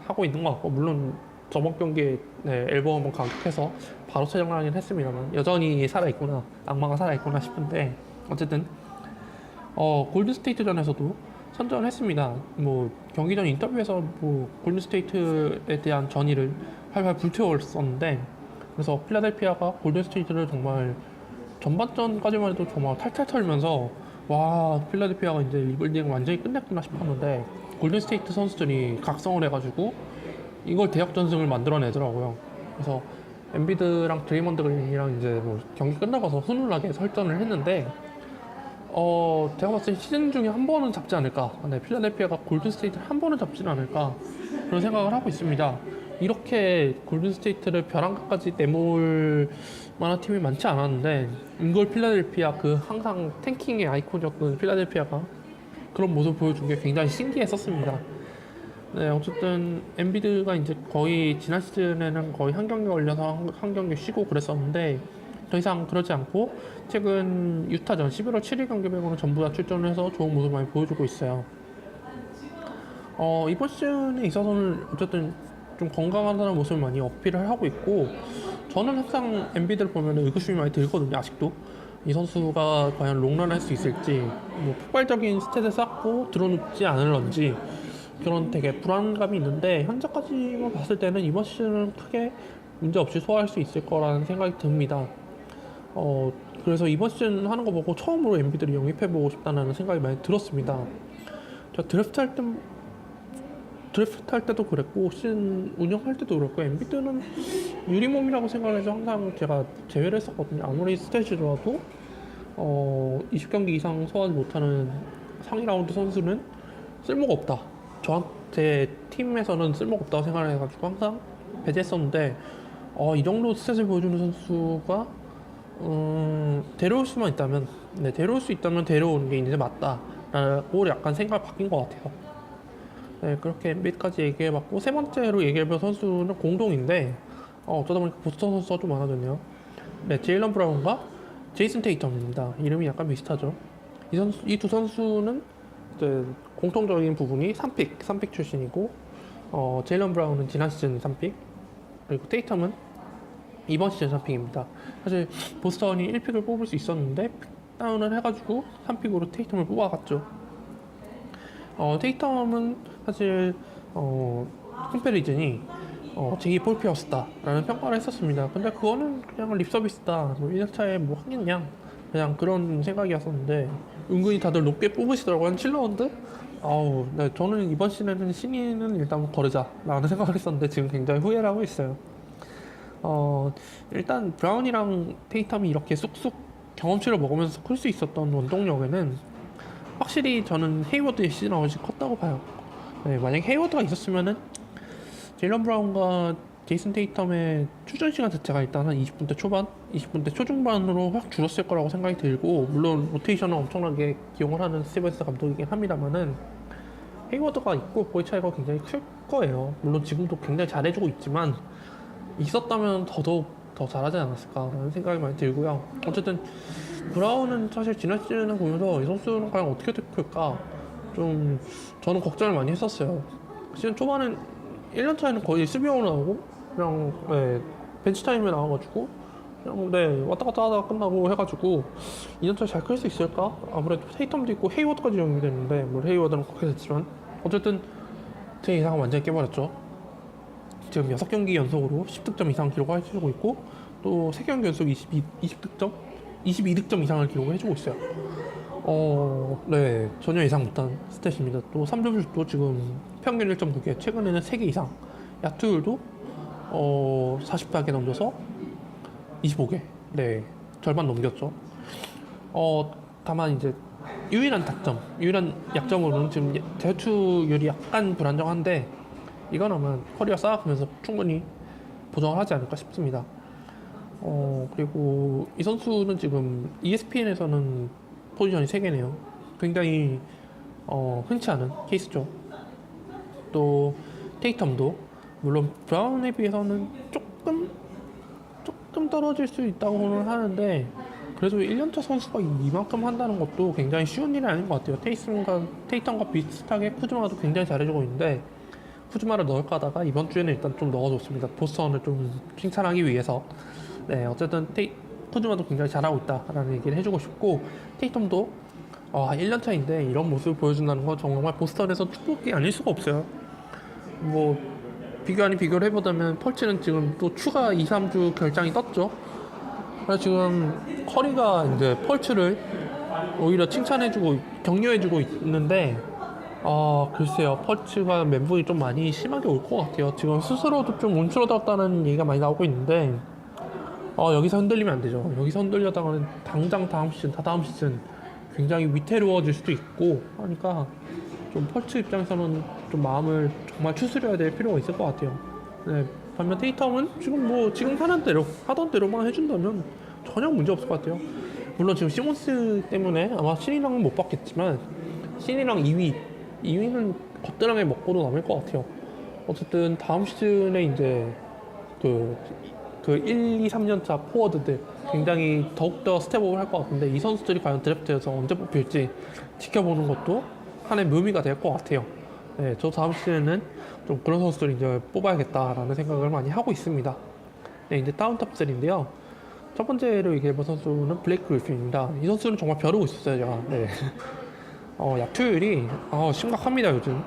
하고 있는 것 같고, 물론 저번 경기에 네, 앨범 한번 강력해서 바로 퇴장하긴 했습니다만 여전히 살아있구나, 악마가 살아있구나 싶은데, 어쨌든 골든스테이트전에서도 선전을 했습니다. 뭐 경기 전 인터뷰에서 뭐 골든스테이트에 대한 전의를 활활 불태웠었는데, 그래서 필라델피아가 골든스테이트를 정말 전반전까지만 해도 정말 탈탈 털면서 와, 필라델피아가 이제 리빌딩을 완전히 끝냈구나 싶었는데, 골든스테이트 선수들이 각성을 해가지고 이걸 대역전승을 만들어내더라고요. 그래서 엠비드랑 드레이먼드 그린이랑 이제 뭐 경기 끝나고서 훈훈하게 설전을 했는데, 제가 봤을 때 시즌 중에 한 번은 잡지 않을까. 네, 필라델피아가 골든스테이트를 한 번은 잡지는 않을까, 그런 생각을 하고 있습니다. 이렇게 골든스테이트를 벼랑끝까지 내몰 만한 팀이 많지 않았는데, 이걸 필라델피아, 그 항상 탱킹의 아이콘이었던 필라델피아가 그런 모습을 보여준 게 굉장히 신기했었습니다. 네, 어쨌든 엔비드가 이제 거의 지난 시즌에는 거의 한 경기 걸려서 한 경기 쉬고 그랬었는데, 더 이상 그러지 않고 최근 유타전 11월 7일 경기 말고는 전부 다 출전을 해서 좋은 모습을 많이 보여주고 있어요. 이번 시즌에 있어서는 어쨌든 좀 건강하다는 모습을 많이 어필을 하고 있고, 저는 항상 엔비드를 보면 의구심이 많이 들거든요. 아직도 이 선수가 과연 롱런 할 수 있을지, 뭐 폭발적인 스탯을 쌓고 들어눕지 않을런지 그런 되게 불안감이 있는데, 현재까지만 봤을 때는 이번 시즌은 크게 문제없이 소화할 수 있을 거라는 생각이 듭니다. 그래서 이번 시즌 하는 거 보고 처음으로 엔비드를 영입해보고 싶다는 생각이 많이 들었습니다. 제가 드래프트 할 때도 그랬고 시즌 운영할 때도 그랬고, 엔비드는 유리몸이라고 생각을 해서 항상 제가 제외를 했었거든요. 아무리 스탯이 좋아도 20경기 이상 소화하지 못하는 상위 라운드 선수는 쓸모가 없다, 저한테 팀에서는 쓸모가 없다고 생각을 해가지고 항상 배제했었는데, 이 정도 스탯을 보여주는 선수가 데려올 수만 있다면, 네, 데려올 수 있다면 데려오는 게 이제 맞다라고 약간 생각이 바뀐 것 같아요. 네, 그렇게 엔비드까지 얘기해봤고, 세 번째로 얘기해볼 선수는 공동인데, 어쩌다 보니까 보스턴 선수가 좀 많아졌네요. 네, 제일런 브라운과 제이슨 테이텀입니다. 이름이 약간 비슷하죠. 이 두 선수는 이제 공통적인 부분이 3픽 출신이고, 제일런 브라운은 지난 시즌 3픽, 그리고 테이텀은 이번 시즌 3픽입니다. 사실 보스턴이 1픽을 뽑을 수 있었는데 픽다운을 해가지고 3픽으로 테이텀을 뽑아갔죠. 테이텀은 사실 컴패리즌이 제기 볼 피어스다라는 평가를 했었습니다. 근데 그거는 그냥 립서비스다, 뭐 1년차에 뭐 하겠냐, 그냥 그런 생각이었었는데, 은근히 다들 높게 뽑으시더라고요. 한 7라운드? 네, 저는 이번 시즌에는 신인은 일단 거르자라는 생각을 했었는데 지금 굉장히 후회를 하고 있어요. 일단 브라운이랑 테이텀이 이렇게 쑥쑥 경험치를 먹으면서 클 수 있었던 원동력에는 확실히 저는 헤이워드의 시즌아웃이 컸다고 봐요. 네, 만약 헤이워드가 있었으면은 제일런 브라운과 제이슨 테이텀의 출전 시간 자체가 일단 한 20분대 초반, 20분대 초중반으로 확 줄었을 거라고 생각이 들고, 물론 로테이션을 엄청나게 기용을 하는 스티븐스 감독이긴 합니다만은 헤이워드가 있고 거의 차이가 굉장히 클 거예요. 물론 지금도 굉장히 잘해주고 있지만 있었다면 더더욱 더 잘하지 않았을까라는 생각이 많이 들고요. 어쨌든 브라운은 사실 지난 시즌을 보면서 이 선수는 과연 어떻게 될까 좀 저는 걱정을 많이 했었어요. 시즌 초반엔 1년 차에는 거의 수비형으로 나오고 그냥 벤치 타임에 나와가지고 그냥 왔다 갔다 하다가 끝나고 해가지고 2년 차에 잘 클 수 있을까? 아무래도 테이텀도 있고 헤이워드까지 연결됐는데 물론 헤이워드는 그렇게 됐지만 어쨌든 제 예상은 완전히 깨버렸죠. 지금 6경기 연속으로 10득점 이상 기록을 해주고 있고 또 3경기 연속 20득점? 22득점 이상을 기록을 해주고 있어요. 전혀 예상 못한 스탯입니다. 또 3점슛도 지금 평균 1.9개, 최근에는 3개 이상. 야투율도 44개 넘겨서 25개. 네, 절반 넘겼죠. 다만 이제 유일한 약점으로는 지금 자유투율이 약간 불안정한데 이건 아마 커리어 쌓아가면서 충분히 보정을 하지 않을까 싶습니다. 그리고 이 선수는 지금 ESPN에서는 포지션이 3개네요. 굉장히 흔치 않은 케이스죠. 또 테이텀도 물론 브라운에 비해서는 조금 떨어질 수 있다고는 하는데 그래도 1년차 선수가 이만큼 한다는 것도 굉장히 쉬운 일이 아닌 것 같아요. 테이텀과 비슷하게 쿠즈마도 굉장히 잘해주고 있는데 쿠즈마를 넣을까 하다가 이번 주에는 일단 좀 넣어줬습니다. 보스턴을 좀 칭찬하기 위해서. 네, 어쨌든 쿠즈마도 굉장히 잘하고 있다라는 얘기를 해주고 싶고 테이텀도 1년차인데 이런 모습을 보여준다는 건 정말 보스턴에서 축복이 아닐 수가 없어요. 뭐 비교 아닌 비교를 해보자면 펄치는 지금 또 추가 2-3주 결장이 떴죠. 그래서 지금 커리가 이제 펄츠를 오히려 칭찬해주고 격려해주고 있는데 글쎄요, 펄츠가 멘붕이 좀 많이 심하게 올 것 같아요. 지금 스스로도 좀 움츠러들었다는 얘기가 많이 나오고 있는데 여기서 흔들리면 안 되죠. 여기서 흔들려다가는 당장 다음 시즌 굉장히 위태로워질 수도 있고 하니까 좀 펄츠 입장에서는 좀 마음을 정말 추스려야 될 필요가 있을 것 같아요. 네, 반면 테이텀은 지금 하던 대로만 해준다면 전혀 문제 없을 것 같아요. 물론 지금 시몬스 때문에 아마 신이랑은 못 받겠지만 신이랑 2위는 거뜬하게 먹고도 남을 것 같아요. 어쨌든 다음 시즌에 이제 그 1, 2, 3년차 포워드들 굉장히 더욱더 스텝업을 할 것 같은데 이 선수들이 과연 드래프트에서 언제 뽑힐지 지켜보는 것도 하나의 묘미가 될 것 같아요. 네, 저 다음 시즌에는 좀 그런 선수들 이제 뽑아야겠다라는 생각을 많이 하고 있습니다. 네, 이제 다운탑3인데요. 첫 번째로 얘기해볼 선수는 블레이크 그리핀입니다. 이 선수는 정말 벼르고 있었어요, 제가. 네. 야투율이 심각합니다, 요즘.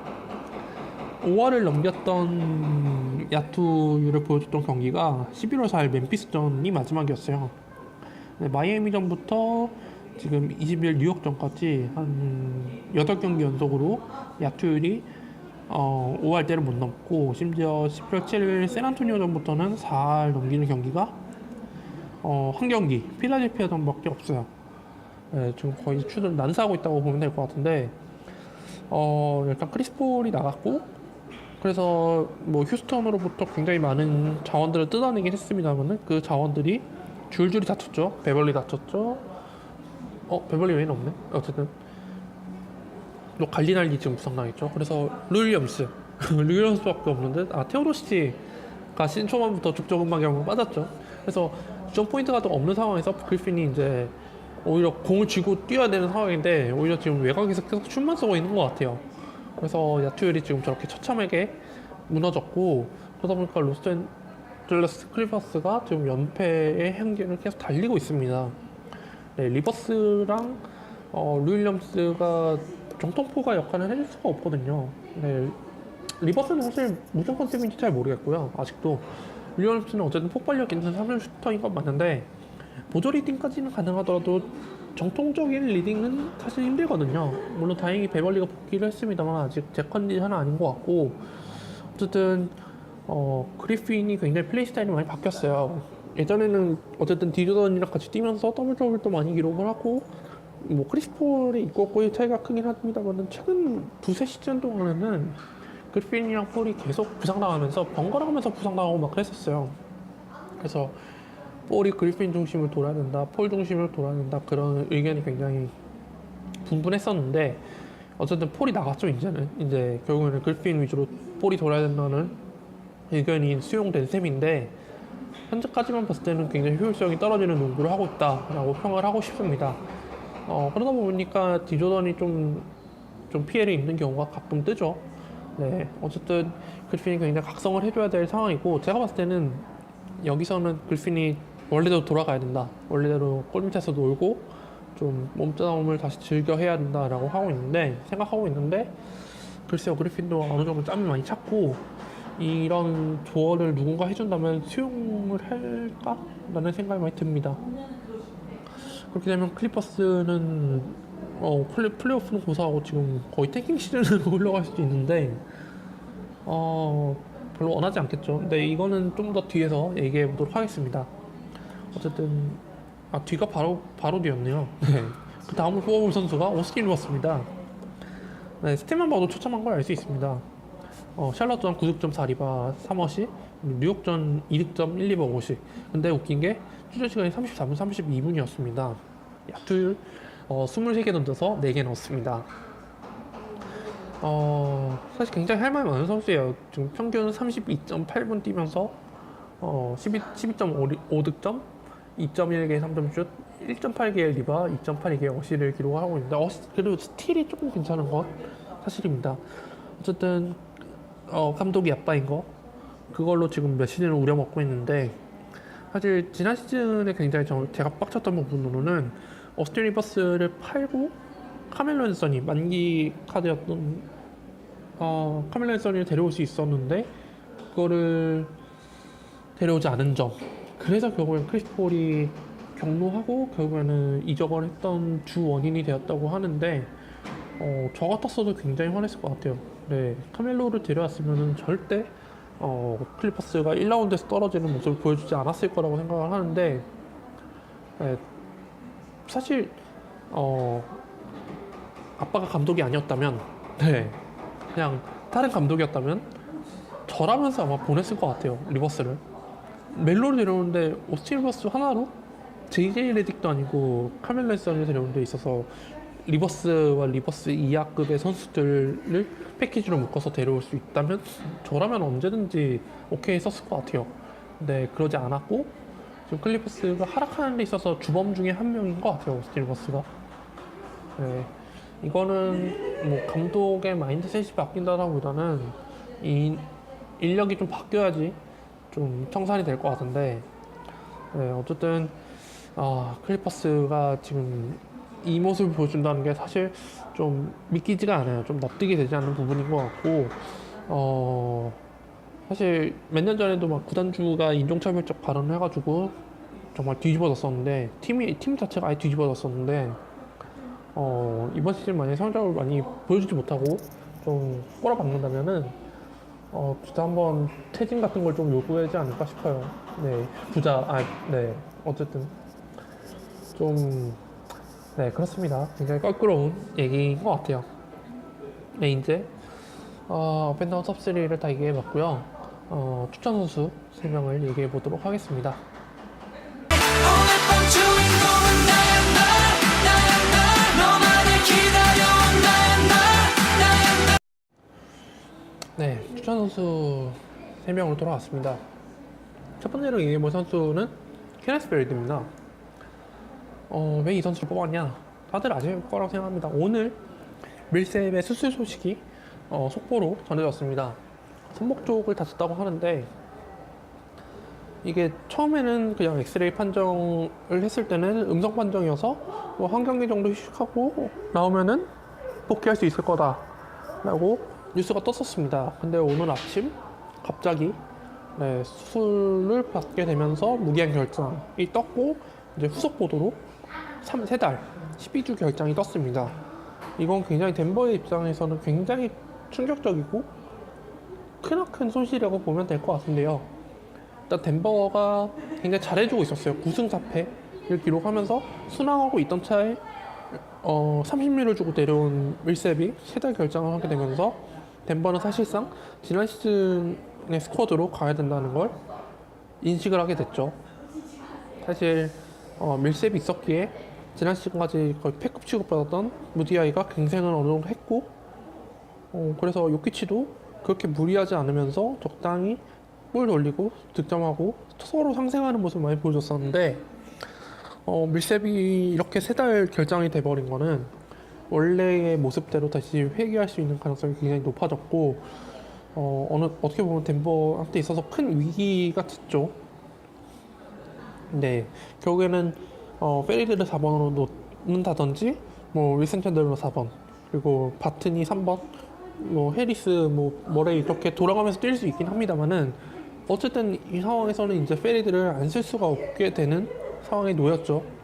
5할을 넘겼던 야투율을 보여줬던 경기가 11월 4일 멤피스전이 마지막이었어요. 네, 마이애미전부터 지금 20일 뉴욕전까지 한 8경기 연속으로 야투율이 5할대를 못 넘고 심지어 11월 7일 샌안토니오전부터는 4할 넘기는 경기가 한 경기 필라델피아전밖에 없어요. 네, 지금 거의 추를 난사하고 있다고 보면 될 것 같은데 일단 크리스 폴이 나갔고 그래서 뭐 휴스턴으로부터 굉장히 많은 자원들을 뜯어내긴 했습니다만은 그 자원들이 줄줄이 다쳤죠. 베벌리 다쳤죠. 베벌리 외에는 없네. 어쨌든 갈리날리 지금 부상당했죠. 그래서 루윌리엄스밖에 없는데 테오도시티가 시즌 초반부터 족저근막에 한번 빠졌죠. 그래서 점 포인트가 더 없는 상황에서 그리핀이 이제 오히려 공을 쥐고 뛰어야 되는 상황인데 오히려 지금 외곽에서 계속 슛만 쏘고 있는 것 같아요. 그래서 야투율이 지금 저렇게 처참하게 무너졌고 그러다 보니까 로스앤젤레스 클리퍼스가 지금 연패의 행진을 계속 달리고 있습니다. 네, 리버스랑 루윌리엄스가 정통포가 역할을 해줄 수가 없거든요. 네, 리버스는 사실 무슨 컨셉인지 잘 모르겠고요. 아직도 루윌리엄스는 어쨌든 폭발력 있는 3점 슈터인 건 맞는데 보조 리딩까지는 가능하더라도 정통적인 리딩은 사실 힘들거든요. 물론 다행히 베벌리가 복귀를 했습니다만 아직 제 컨디션은 아닌 것 같고 어쨌든 그리핀이 굉장히 플레이 스타일이 많이 바뀌었어요. 예전에는 어쨌든 디조던이랑 같이 뛰면서 더블 더블도 많이 기록을 하고 크리스 폴의 이끌고의 차이가 크긴 합니다만 최근 두세 시즌 동안에는 그리핀이랑 폴이 계속 부상당하면서 번갈아가면서 부상당하고 막 그랬었어요. 그래서 폴이 그리핀 중심을 돌아야 된다, 폴 중심을 돌아야 된다, 그런 의견이 굉장히 분분했었는데, 어쨌든 폴이 나갔죠. 이제 결국에는 그리핀 위주로 폴이 돌아야 된다는 의견이 수용된 셈인데, 현재까지만 봤을 때는 굉장히 효율성이 떨어지는 농구를 하고 있다라고 평을 하고 싶습니다. 그러다 보니까 디조던이 좀 피해를 입는 경우가 가끔 뜨죠. 네, 어쨌든 그리핀이 굉장히 각성을 해줘야 될 상황이고, 제가 봤을 때는 여기서는 그리핀이 원래대로 돌아가야 된다, 원래대로 골 밑에서 놀고 좀 몸싸움을 다시 즐겨 해야 된다라고 생각하고 있는데, 글쎄요, 그리핀도 어느 정도 짬이 많이 찼고, 이런 조언을 누군가 해준다면 수용을 할까? 라는 생각이 많이 듭니다. 그렇게 되면 클리퍼스는 플레이오프는 고사하고 지금 거의 탱킹 시즌으로 올라갈 수도 있는데, 별로 원하지 않겠죠. 근데 이거는 좀 더 뒤에서 얘기해 보도록 하겠습니다. 어쨌든 뒤가 바로 뒤였네요. 네. 그 다음으로 뽑아볼 선수가 오스틴 리버스입니다. 네, 스탯만 봐도 처참한 걸 알 수 있습니다. 샬럿전 9득점 4리바 3어시, 뉴욕전 2득점 1리바 5시. 근데 웃긴 게 출전 시간이 34분 32분이었습니다. 야투율 23개 던져서 4개 넣었습니다. 사실 굉장히 할 말이 많은 선수예요. 지금 평균 32.8분 뛰면서 12.5득점, 2.1개 3점슛, 1.8개의 리바, 2.82개의 어시를 기록하고 있는데, 그리고 스틸이 조금 괜찮은 건 사실입니다. 어쨌든 감독이 아빠인 거, 그걸로 지금 몇 시즌을 우려먹고 있는데, 사실 지난 시즌에 굉장히 제가 빡쳤던 부분으로는 오스틴 리버스를 팔고 카멜로 앤서니, 만기 카드였던 카멜로 앤서니를 데려올 수 있었는데 그거를 데려오지 않은 점, 그래서 결국엔 크리스 폴이 경로하고 결국에는 이적을 했던 주 원인이 되었다고 하는데, 저 같았어도 굉장히 화냈을 것 같아요. 네, 카멜로를 데려왔으면 절대 클리퍼스가 1라운드에서 떨어지는 모습을 보여주지 않았을 거라고 생각을 하는데, 네, 사실 아빠가 감독이 아니었다면, 네, 그냥 다른 감독이었다면 저라면서 아마 보냈을 것 같아요. 리버스를 멜로를 데려오는데 오스틴 리버스 하나로 JJ 레딕도 아니고 카멜로 앤서니를 데려오는 데 있어서 리버스와 리버스 이하급의 선수들을 패키지로 묶어서 데려올 수 있다면 저라면 언제든지 오케이 했었을 것 같아요. 근데 그러지 않았고, 지금 클리퍼스가 하락하는 데 있어서 주범 중에 한 명인 것 같아요, 오스틴 리버스가. 네, 이거는 뭐 감독의 마인드셋이 바뀐다기보다는 이 인력이 좀 바뀌어야지 좀 청산이 될 것 같은데, 네, 어쨌든 클리퍼스가 지금 이 모습을 보여준다는 게 사실 좀 믿기지가 않아요. 좀 납득이 되지 않는 부분인 것 같고, 사실 몇 년 전에도 막 구단주가 인종차별적 발언을 해가지고 정말 뒤집어졌었는데, 팀 자체가 아예 뒤집어졌었는데, 이번 시즌 만약에 성적을 많이 보여주지 못하고 좀 꼬라박는다면은 진짜 한번 퇴진 같은 걸 좀 요구하지 않을까 싶어요. 네, 네, 어쨌든 네, 그렇습니다. 굉장히 껄끄러운 얘기인 것 같아요. 네, 이제 업앤다운 top3를 다 얘기해봤고요. 추천 선수 3명을 얘기해보도록 하겠습니다. 네, 추천 선수 3명으로 돌아왔습니다. 첫 번째로 얘기해볼 선수는 케네스 베리드입니다. 왜 이 선수를 뽑았냐? 다들 아실 거라고 생각합니다. 오늘 밀셉의 수술 소식이 속보로 전해졌습니다. 손목 쪽을 다쳤다고 하는데, 이게 처음에는 그냥 엑스레이 판정을 했을 때는 음성 판정이어서 뭐 한 경기 정도 휴식하고 나오면은 복귀할 수 있을 거다 라고 뉴스가 떴었습니다. 근데 오늘 아침 갑자기 수술을 받게 되면서 무기한 결장이 떴고, 이제 후속 보도로 3달 12주 결장이 떴습니다. 이건 굉장히 덴버의 입장에서는 굉장히 충격적이고 크나큰 손실이라고 보면 될 것 같은데요. 일단 덴버가 굉장히 잘해주고 있었어요. 9승 4패를 기록하면서 순항하고 있던 차에 30밀을 주고 내려온 밀셉이 3달 결장을 하게 되면서 덴버는 사실상 지난 시즌의 스쿼드로 가야 된다는 걸 인식을 하게 됐죠. 사실 밀셉이 있었기에 지난 시즌까지 거의 패급 취급받았던 무디아이가 갱생을 어느 정도 했고, 그래서 요키치도 그렇게 무리하지 않으면서 적당히 볼 돌리고 득점하고 서로 상생하는 모습을 많이 보여줬었는데, 밀셉이 이렇게 세 달 결장이 돼버린 거는 원래의 모습대로 다시 회귀할 수 있는 가능성이 굉장히 높아졌고, 어떻게 보면 덴버한테 있어서 큰 위기가 됐죠. 네, 결국에는 페리드를 4번으로 놓는다든지, 뭐 윌슨 챈들러 4번, 그리고 바튼이 3번, 뭐 해리스, 뭐 머레이 이렇게 돌아가면서 뛸 수 있긴 합니다만은, 어쨌든 이 상황에서는 이제 페리드를 안 쓸 수가 없게 되는 상황에 놓였죠.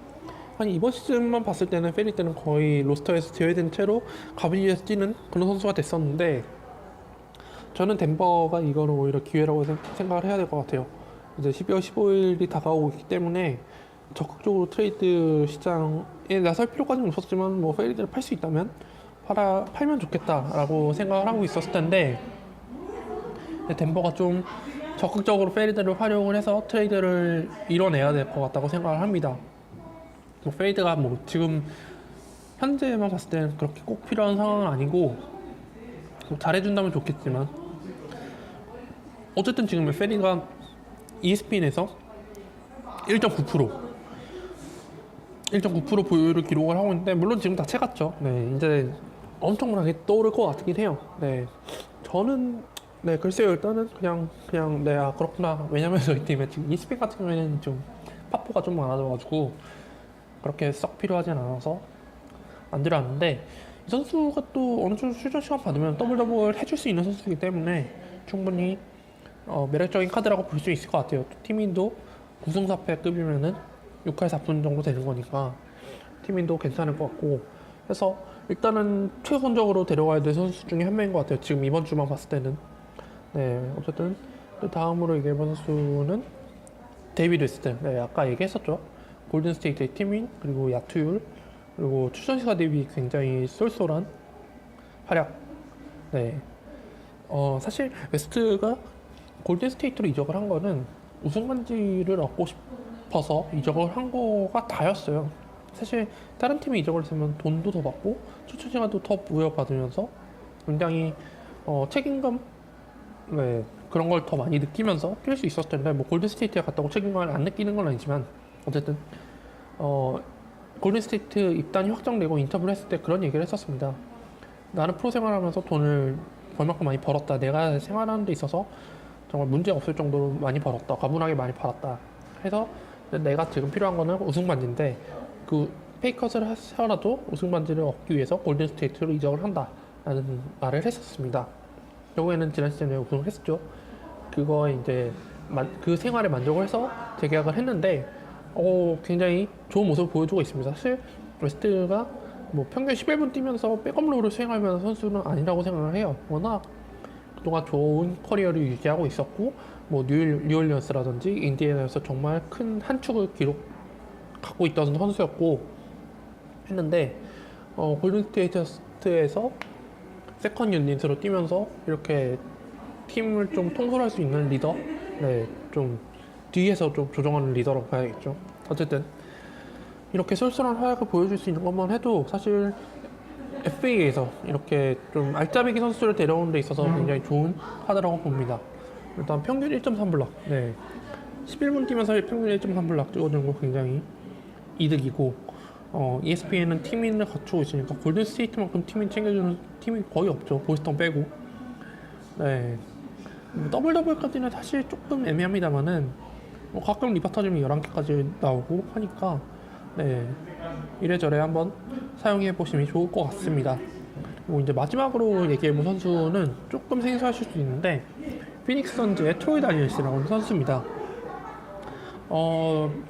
아니, 이번 시즌만 봤을 때는 페리드는 거의 로스터에서 제외된 채로 가비리에서 뛰는 그런 선수가 됐었는데, 저는 덴버가 이거는 오히려 기회라고 생각을 해야 될 것 같아요. 이제 12월 15일이 다가오고 있기 때문에 적극적으로 트레이드 시장에 나설 필요까지는 없었지만, 뭐 페리드를 팔 수 있다면 팔면 좋겠다라고 생각을 하고 있었을 텐데, 덴버가 좀 적극적으로 페리드를 활용을 해서 트레이드를 이뤄내야 될 것 같다고 생각을 합니다. 뭐 페리드가 뭐 지금 현재만 봤을 때는 그렇게 꼭 필요한 상황은 아니고, 뭐 잘해준다면 좋겠지만, 어쨌든 지금 페리드가 ESPN에서 1.9% 보유를 기록을 하고 있는데, 물론 지금 다 채갔죠. 네, 이제 엄청나게 떠오를 것 같긴 해요. 네, 저는 네, 글쎄요, 일단은 그냥 네, 그렇구나. 왜냐면 저희 팀에 지금 ESPN 같은 경우에는 좀 파포가 좀 많아져가지고 그렇게 썩 필요하진 않아서 안 들어왔는데, 이 선수가 또 어느 정도 출전 시간 받으면 더블 해줄 수 있는 선수이기 때문에 충분히 매력적인 카드라고 볼 수 있을 것 같아요. 팀인도 9승 4패급이면은 6할 4푼 정도 되는 거니까 팀인도 괜찮을 것 같고 해서, 일단은 최선적으로 데려가야 될 선수 중에 한 명인 것 같아요. 지금 이번 주만 봤을 때는. 네, 어쨌든 또 다음으로 얘기해본 선수는 데이비드 웨스트. 네, 아까 얘기했었죠. 골든 스테이트의 팀인, 그리고 야투율, 그리고 출전 시간 대비 굉장히 쏠쏠한 활약. 네, 사실 웨스트가 골든 스테이트로 이적을 한 거는 우승 반지를 얻고 싶어서 이적을 한 거가 다였어요. 사실 다른 팀에 이적을 했으면 돈도 더 받고 출전 시간도 더 부여받으면서 굉장히 책임감, 네, 그런 걸 더 많이 느끼면서 뛸 수 있었을 텐데, 뭐 골든 스테이트에 갔다고 책임감을 안 느끼는 건 아니지만, 어쨌든 골든 스테이트 입단이 확정되고 인터뷰를 했을 때 그런 얘기를 했었습니다. 나는 프로 생활하면서 돈을 벌만큼 많이 벌었다. 내가 생활하는 데 있어서 정말 문제 없을 정도로 많이 벌었다. 과분하게 많이 벌었다. 해서 내가 지금 필요한 거는 우승 반지인데, 그 페이컷을 하더라도 우승 반지를 얻기 위해서 골든 스테이트로 이적을 한다 라는 말을 했었습니다. 결국에는 지난 시즌에 우승을 했었죠. 그거에 이제 그 생활에 만족을 해서 재계약을 했는데, 굉장히 좋은 모습을 보여주고 있습니다. 사실 웨스트가 뭐 평균 11분 뛰면서 백업로를 수행하면서 선수는 아니라고 생각을 해요. 워낙 그동안 좋은 커리어를 유지하고 있었고, 뭐 뉴올리언스라든지 인디애나에서 정말 큰 한 축을 갖고 있던 선수였고 했는데, 골든 스테이트에서 세컨 유닛으로 뛰면서 이렇게 팀을 좀 통솔할 수 있는 리더, 네, 좀 뒤에서 좀 조정하는 리더라고 봐야겠죠. 어쨌든 이렇게 쏠쏠한 활약을 보여줄 수 있는 것만 해도 사실 FA에서 이렇게 좀 알짜배기 선수를 데려오는 데 있어서 굉장히 좋은 카드라고 봅니다. 일단 평균 1.3블락, 네, 11분 뛰면서 평균 1.3블락 찍어주는 거 굉장히 이득이고, ESPN은 팀인을 갖추고 있으니까 골든 스테이트만큼 팀인 챙겨주는 팀이 거의 없죠. 보스턴 빼고. 네, 더블까지는 사실 조금 애매합니다만은, 가끔 리바 터지면 11개까지 나오고 하니까, 네, 이래저래 한번 사용해 보시면 좋을 것 같습니다. 그리고 이제 마지막으로 얘기해본 선수는 조금 생소하실 수 있는데, 피닉스 선즈의 트로이 다니엘스라는 선수입니다.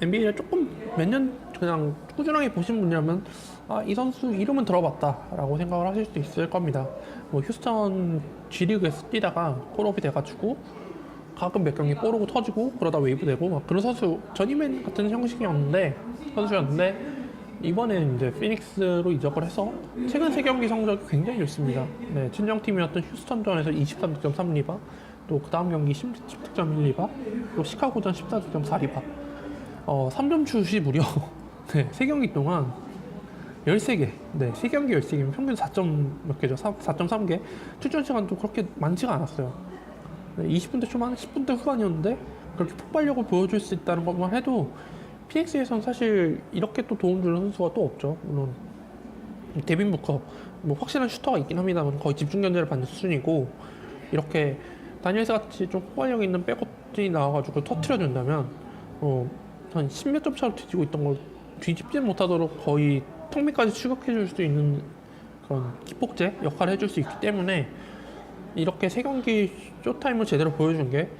NBA를 조금 몇 년 그냥 꾸준하게 보신 분이라면 이 선수 이름은 들어봤다 라고 생각을 하실 수 있을 겁니다. 뭐 휴스턴 G리그에서 뛰다가 콜업이 돼가지고 가끔 몇 경기 뽀르고 터지고 그러다 웨이브 되고 막 그런 선수, 전이맨 같은 형식이었는데 선수였는데, 이번에 이제 피닉스로 이적을 해서 최근 3경기 성적이 굉장히 좋습니다. 네, 친정팀이었던 휴스턴전에서 23득점 3리바, 또 그 다음 경기 10득점 1리바, 또 시카고전 14득점 4리바. 3점 슛이 무려 네, 3경기 동안 13개, 네, 3경기 13개면 평균 4점 몇 개죠? 4.3개. 출전 시간도 그렇게 많지가 않았어요. 네, 20분대 초반, 10분대 후반이었는데 그렇게 폭발력을 보여줄 수 있다는 것만 해도 피닉스에선 사실 이렇게 또 도움 주는 선수가 또 없죠. 물론 데빈 부커 뭐 확실한 슈터가 있긴 합니다만 거의 집중 견제를 받는 수준이고, 이렇게 다니엘스 같이 좀 폭발력 있는 백업이 나와가지고 터트려 준다면 한 10몇 점 차로 뒤지고 있던 걸 뒤집지 못하도록 거의 턱 밑까지 추격해 줄 수 있는 그런 기폭제 역할을 해줄 수 있기 때문에, 이렇게 3경기 쇼타임을 제대로 보여준 게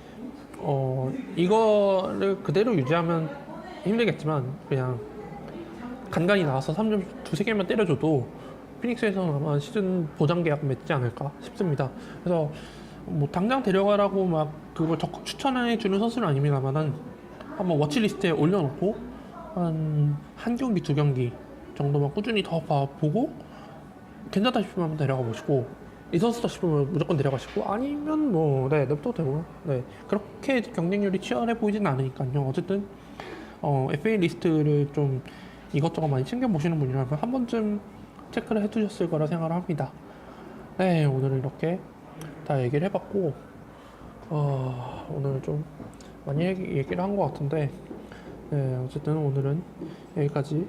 이거를 그대로 유지하면 힘들겠지만 그냥 간간히 나와서 3점 두세 개만 때려줘도 피닉스에서는 아마 시즌 보장 계약 맺지 않을까 싶습니다. 그래서 뭐 당장 데려가라고 막 그걸 적극 추천해 주는 선수는 아닙니다만은 한번 워치리스트에 올려놓고 한 경기 두 경기 정도만 꾸준히 더 보고 괜찮다 싶으면 한번 데려가 보시고, 이 선수다 싶으면 무조건 데려가시고, 아니면 뭐 냅둬도 되고, 네, 그렇게 경쟁률이 치열해 보이진 않으니까요. 어쨌든 FA 리스트를 좀 이것저것 많이 챙겨보시는 분이라면 한 번쯤 체크를 해두셨을 거라 생각을 합니다. 네, 오늘은 이렇게 다 얘기를 해봤고, 오늘 좀 많이 얘기를 한 것 같은데, 네, 어쨌든 오늘은 여기까지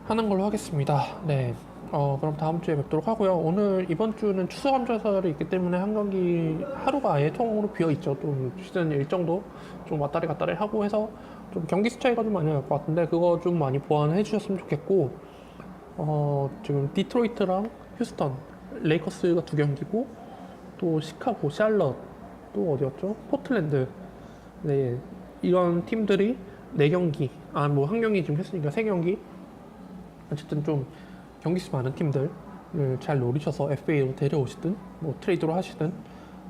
하는 걸로 하겠습니다. 네, 그럼 다음 주에 뵙도록 하고요. 오늘 이번 주는 추석 감사절이 있기 때문에 한 경기 하루가 아예 통으로 비어 있죠. 또 시즌 일정도 좀 왔다리 갔다리 하고 해서 좀 경기 수 차이가 좀 많이 날 것 같은데, 그거 좀 많이 보완해 주셨으면 좋겠고, 지금 디트로이트랑 휴스턴, 레이커스가 2경기고, 또 시카고, 샬럿, 또 어디였죠? 포틀랜드. 네, 이런 팀들이 4경기, 뭐 한 경기 지금 했으니까 3경기. 어쨌든 좀 경기 수 많은 팀들을 잘 노리셔서 FA로 데려오시든, 뭐 트레이드로 하시든,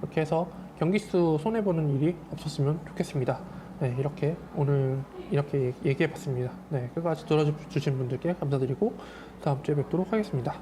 이렇게 해서 경기 수 손해보는 일이 없었으면 좋겠습니다. 네, 이렇게 오늘 이렇게 얘기해봤습니다. 네, 끝까지 들어주신 분들께 감사드리고 다음 주에 뵙도록 하겠습니다.